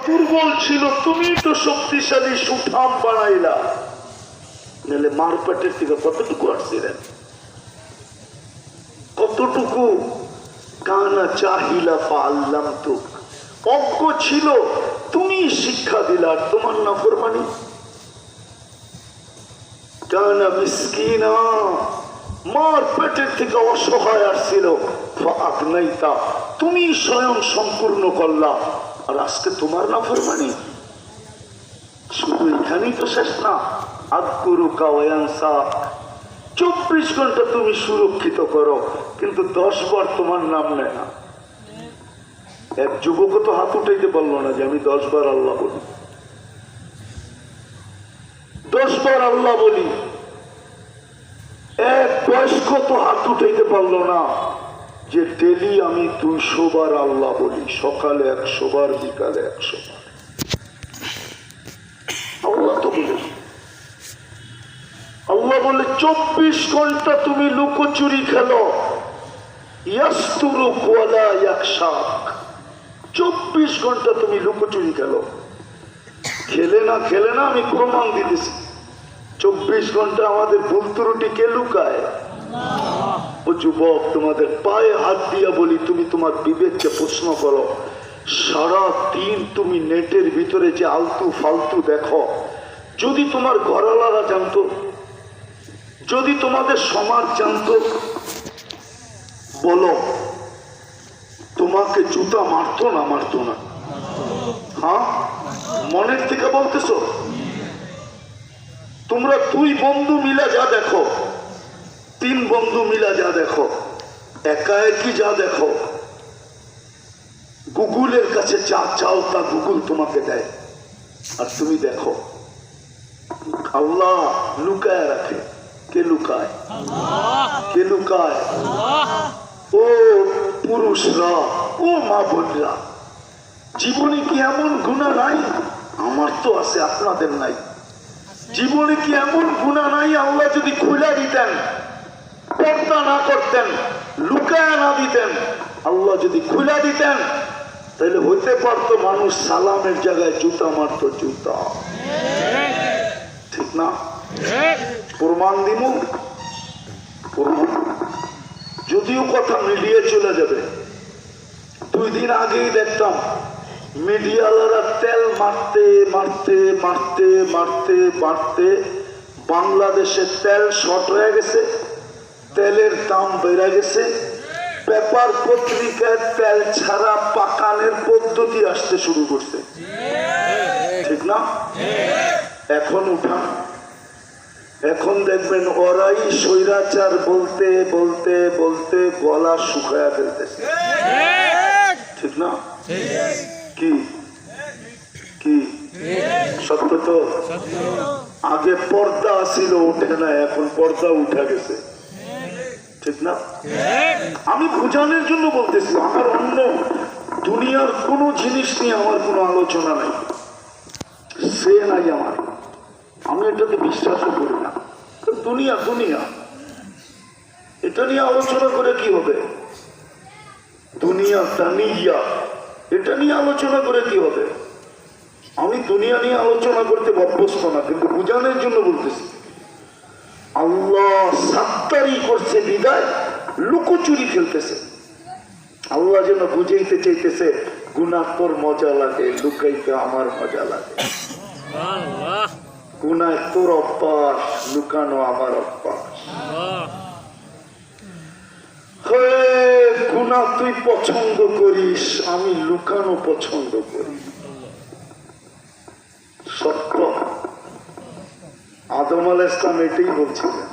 দুর্বল ছিল, তুমি তো শক্তিশালী সুঠাম বানাইলা। নাহলে মার পেটের থেকে কতটুকু আসছিলেন? কতটুকু? কানা চাহিলা পাল্লাম তো, অজ্ঞ ছিল, তুমি শিক্ষা দিলা। তোমার নাফরমানি। কানা মিসকিনা, মার পেটের থেকে অসহায় আসছিল, ফাগনাইতা, তুমি স্বয়ং সম্পূর্ণ করলা। আর আজকে তোমার নাফরমানি। শুধু এখানেই তো শেষ না। আদকুরুকা ওয়ানসা, 24 ঘন্টা তুমি সুরক্ষিত করো, কিন্তু 10 বার তোমার নাম নেয় না। এক যুবক তো হাত উঠাইতে পারলো না যে আমি 10 বার আল্লাহ বলি, 10 বার আল্লাহ বলি। এক বয়স্ক তো হাত উঠাইতে পারলো না যে ডেলি আমি 200 বার আল্লাহ বলি, সকালে 100 বার, বিকালে 100 বার। আল্লাহ তো বলে, আল্লাহ বলে 24 ঘন্টা তুমি লুকোচুরি খেলো, 24 ঘন্টা তুমি লুকোচুরি খেলো। খেলে না আমি প্রমাণ দিতেছি। 24 ঘন্টা আমাদের ভুল ত্রুটি কে লুকায়? ও যুবক, তোমাদের পায়ে হাত দিয়া বলি, তুমি তোমার বিবেককে প্রশ্ন করো। সারা দিন তুমি নেটের ভিতরে যে আলতু ফালতু দেখো, যদি তোমার ঘরওয়ালারা জানতো, যদি তোমাদের সমাজ জানতো, বলো তোমাকে জুতা মারতো না? মারতো না? হ্যাঁ, মনের থেকে বলতেছ? তোমরা 2 বন্ধু মিলা যা দেখো, 3 বন্ধু মিলা যা দেখো, একা একই যা দেখো, গুগলের কাছে যা চাও তা গুগল তোমাকে দেয়। আর তুমি দেখো, আল্লাহ লুকায় রাখে। কে লুকায়? কে লুকায়? ও পুরুষরা, ও মা বোনরা, জীবনে কি এমন গুনাহ নাই? আমার তো আছে, আপনাদের নাই। জীবনে কি এমন গুনাহ নাই? আল্লাহ যদি খুলে দিতেন, পর্দা না করতেন, লুকায় না দিতেন, আল্লাহ যদি খুলে দিতেন, তাহলে হইতে পারতো মানুষ সালামের জায়গায় জুতা মারতো। জুতা, ঠিক না? প্রমাণ দিব, প্রমাণ। যদিও কথা মিডিয়া চলে যাবে। 2 দিন আগেই দেখতাম মিডিয়াওয়ালারা তেল মারতে মারতে মারতে মারতে মারতে বাংলাদেশের তেল শর্ট হয়ে গেছে, তেলের দাম বেড়ে গেছে। পেপার পত্রিকায় তেল ছাড়া পাকানের পদ্ধতি আসতে শুরু করছে, ঠিক না? এখন উঠান, এখন দেখবেন ওরাই স্বৈরাচার বলতে বলতে বলতে গলা শুকায়া ফেলতেছে, ঠিক না? কি কি সত্য তো? আগে পর্দা ছিল, উঠে না, এখন পর্দা উঠে গেছে, ঠিক না? আমি বোঝানোর জন্য বলতেছি, আমার অন্য দুনিয়ার কোন জিনিস নিয়ে আমার কোনো আলোচনা নাই, সে নাই আমার, আমি এটাতে বিশ্বাসও করি না। দুনিয়া দুনিয়া, এটা নিয়ে আলোচনা করে কি হবে? দুনিয়া দানিয়া, এটা নিয়ে আলোচনা করে কি হবে? আমি দুনিয়া নিয়ে আলোচনা করতে অভ্যস্ত না, কিন্তু বোঝানোর জন্য বলতেছি। আল্লাহ সাত্তারি করছে বিদায় লুকোচুরি খেলতেছে। আল্লাহ যেন বুঝাইতে চাইতেছে, গুনাহ তোর মজা লাগে, লুকাইতে আমার মজা লাগে। গুনাহ তোর অভ্যাস, লুকানো আমার অভ্যাস। গুনাহ তুই পছন্দ করিস, আমি লুকানো পছন্দ করি। সত্য। আদম আলাইহিস সালাম এটাই বলছিলেন।